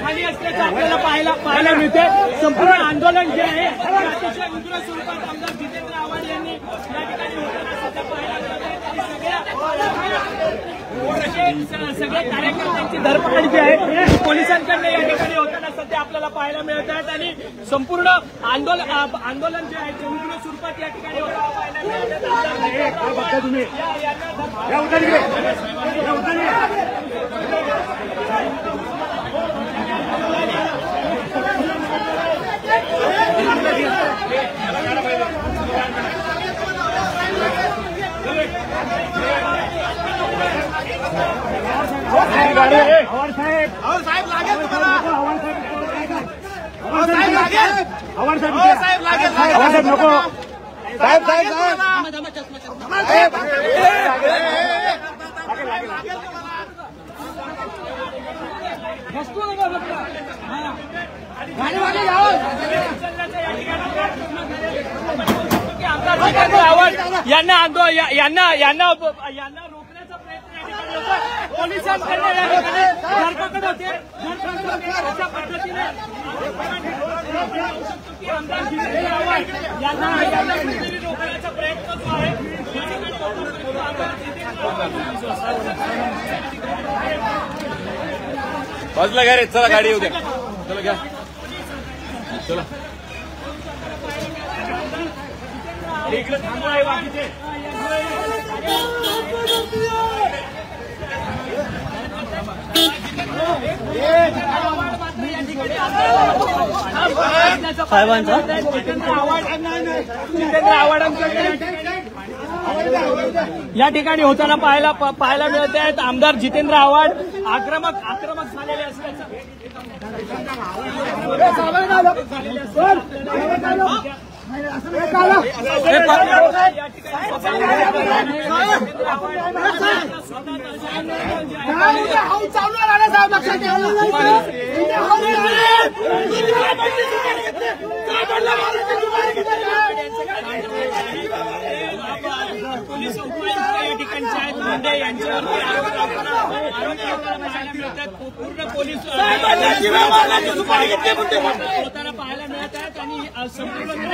खाली असल्याचं आपल्याला पाहायला मिळते। संपूर्ण आंदोलन जे आहे अतिशय उग्र स्वरूपात आमदार जितेंद्र आव्हाड यांनी या ठिकाणी सगळे कार्यकर्त्यांची धरपकड जी आहे पोलिसांकडून या ठिकाणी होताना सध्या आपल्याला पाहायला मिळत आहेत आणि संपूर्ण आंदोलन जे आहे ते उग्र स्वरूपात या ठिकाणी होताना पाहायला मिळत यांना रोखण्याचा प्रयत्न पोलिसांकडून या ठिकाणी धरपकड होते। अशा पद्धतीने आमदार जितेंद्र आव्हाड यांना रोखण्याचा प्रयत्न जो आहे बाजूला घ्या रे, चला गाडी येऊ द्या, चला घ्या, चला इकडे थांबा आहे बाकीचे जितेंद्र आव्हाडांकडे या ठिकाणी होताना पाहायला मिळत आहेत। आमदार जितेंद्र आव्हाड आक्रमक झालेले असल्याचं पोलीस उपायुक्त या ठिकाणचे आहेत मुंडे यांच्यावरती पूर्ण पोलीस होताना पाहायला मिळत आहेत आणि संपूर्ण